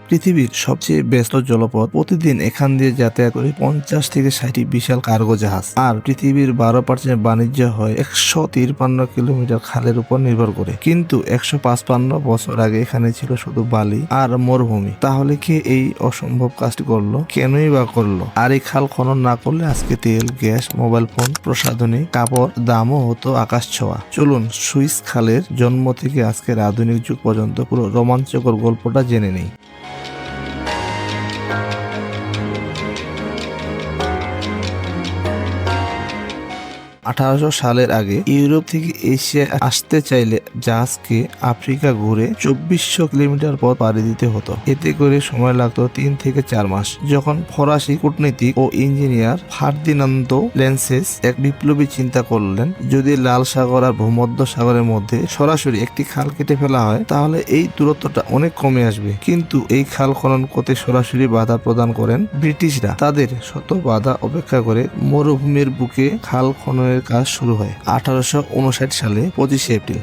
পৃথিবীর সবচেয়ে ব্যস্ত জলপথ, প্রতিদিন এখান দিয়ে যাতায়াত করে 50 থেকে 60টি বিশাল কার্গো জাহাজ। আর পৃথিবীর 12% বাণিজ্য হয় 153 কিলোমিটার খালের উপর নির্ভর করে। কিন্তু 155 বছর আগে এখানে ছিল শুধু বালি আর মরুভূমি। তাহলে কে এই অসম্ভব কাজটি করলো, কেনই বা করলো? আর এই খাল খনন না করলে আজকে তেল, গ্যাস, মোবাইল ফোন, প্রসাধনী, কাপড় দামও হতো আকাশ ছোঁয়া। চলুন সুইস খালের জন্ম থেকে আজকের আধুনিক যুগ পর্যন্ত পুরো রোমাঞ্চকর গল্পটা জেনে নেই। 1800 সালের আগে ইউরোপ থেকে এশিয়ায় আসতে চাইলে জাহাজকে আফ্রিকা ঘুরে 2400 কিলোমিটার পথ পাড়ি দিতে হতো। এতে করে সময় লাগতো 3 থেকে 4 মাস। যখন ফরাসি কূটনীতিক ও ইঞ্জিনিয়ার ফার্দিনান্দো লেন্সেস এক বিপ্লবী চিন্তা করলেন, যদি লাল সাগর আর ভূমধ্য সাগরের মধ্যে সরাসরি একটি খাল কেটে ফেলা হয় তাহলে এই দূরত্বটা অনেক কমে আসবে। কিন্তু এই খাল খনন করতে সরাসরি বাধা প্রদান করেন ব্রিটিশরা। তাদের শত বাধা উপেক্ষা করে মরুভূমির বুকে খাল খননের কাজ শুরু হয় 1859 সালে 25 এপ্রিল।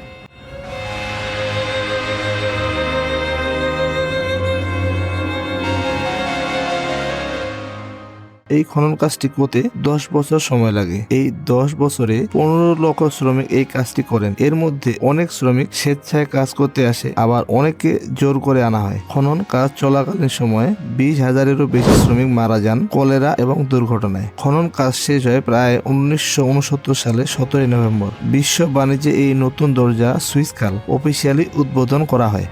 এই খনন কাজটি করতে 10 বছর সময় লাগে। এই 10 বছরে 15 লক্ষ শ্রমিক এই কাজটি করেন। এর মধ্যে অনেক শ্রমিক স্বেচ্ছায় কাজ করতে আসে, আবার অনেককে জোর করে আনা হয়। খনন কাজ চলাকালীন সময়ে 20,000-এরও বেশি শ্রমিক মারা যান কলেরা এবং দুর্ঘটনায়। খনন কাজ শেষ হয় প্রায় 1969 সালে 17 নভেম্বর। বিশ্ব বাণিজ্যে এই নতুন দরজা সুইস খাল অফিসিয়ালি উদ্বোধন করা হয়।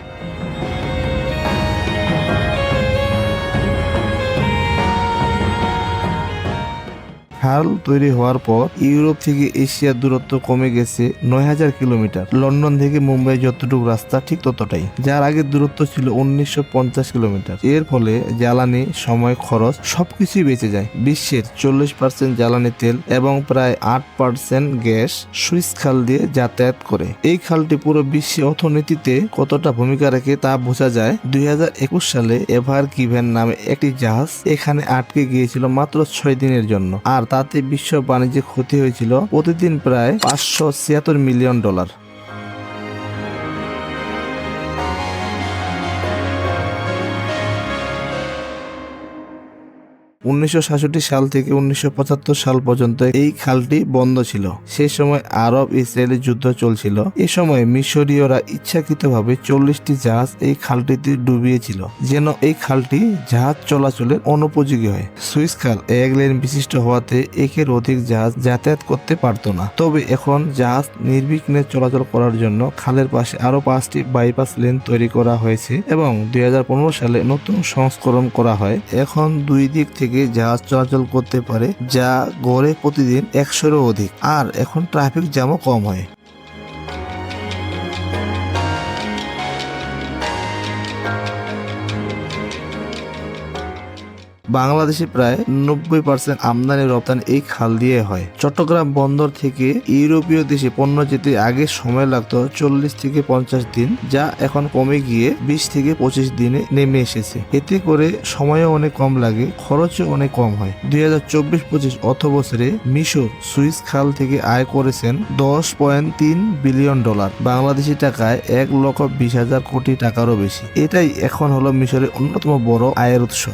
খাল তৈরি হওয়ার পর ইউরোপ থেকে এশিয়ার দূরত্ব কমে গেছে 9000 কিলোমিটার। লন্ডন থেকে মুম্বাই যতটুকু রাস্তা ঠিক ততটাই, যার আগের দূরত্ব ছিল 1950 কিলোমিটার। এর ফলে জ্বালানি, সময়, খরচ সবকিছুই বেঁচে যায়। বিশ্বের 40% জ্বালানি তেল এবং প্রায় 8% গ্যাস সুইস খাল দিয়ে যাতায়াত করে। এই খালটি পুরো বিশ্বের অর্থনীতিতে কতটা ভূমিকা রাখে তা বোঝা যায়। 2021 সালে এভার গিভেন নামে একটি জাহাজ এখানে আটকে গিয়েছিল মাত্র 6 দিনের জন্য। আর তাতে বিশ্ব বাণিজ্যে ক্ষতি হয়েছিল প্রতিদিন প্রায় $576 মিলিয়ন। 1966 সাল থেকে 1975 সাল পর্যন্ত এই খালটি বন্ধ ছিল। সেই সময় আরব ইসরায়েলি যুদ্ধ চলছিল। এ সময় মিশরীয়রা ইচ্ছাকৃতভাবে 40টি জাহাজ এই খালটিতে ডুবিয়েছিল, যেন এই খালটি জাহাজ চলাচলের অনুপযোগী হয়। সুইস খাল এক লেন বিশিষ্ট হওয়াতে একের অধিক জাহাজ যাতায়াত করতে পারত না। তবে এখন জাহাজ নির্বিঘ্নে চলাচল করার জন্য খালের পাশে আরো 5টি বাইপাস লেন তৈরি করা হয়েছে এবং 2015 সালে নতুন সংস্করণ করা হয়। এখন দুই দিক থেকে জাহাজ চলাচল করতে পারে, যা গড়ে প্রতিদিন 100-এরও অধিক। আর এখন ট্রাফিক জ্যামও কম হয়। বাংলাদেশে প্রায় 90% আমদানি রপ্তানি এই খাল দিয়ে হয়। চট্টগ্রাম বন্দর থেকে ইউরোপীয় দেশে পণ্য যেতে আগে সময় লাগতো 40 থেকে 50 দিন, যা এখন কমে গিয়ে 20 থেকে 25 দিনে নেমে এসেছে। এতে করে সময়ও অনেক কম লাগে, খরচও অনেক কম হয়। 2024-25 অর্থবছরে মিশর সুইস খাল থেকে আয় করেছেন $10.3 বিলিয়ন, বাংলাদেশি টাকায় 1,20,000 কোটি টাকারও বেশি। এটাই এখন হলো মিশরের অন্যতম বড় আয়ের উৎস।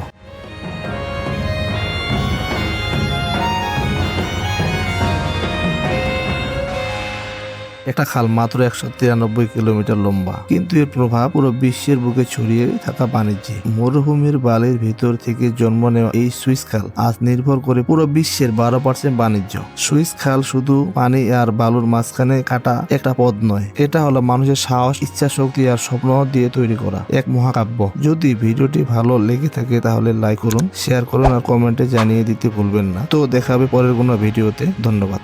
একটা খাল মাত্র 193 কিলোমিটার লম্বা, কিন্তু এর প্রভাব পুরো বিশ্বের বুকে ছড়িয়ে থাকা বাণিজ্যে। মরুভূমির বালির ভিতর থেকে জন্ম নেওয়া এই সুইস খাল আজ নির্ভর করে পুরো বিশ্বের 12% বাণিজ্য। সুইস খাল শুধু পানি আর বালুর মাঝখানে কাটা একটা পথ নয়, এটা হলো মানুষের সাহস, ইচ্ছা শক্তি আর স্বপ্ন দিয়ে তৈরি করা এক মহাকাব্য। যদি ভিডিওটি ভালো লেগে থাকে তাহলে লাইক করুন, শেয়ার করুন আর কমেন্টে জানিয়ে দিতে ভুলবেন না। তো দেখা হবে পরের কোনো ভিডিওতে। ধন্যবাদ।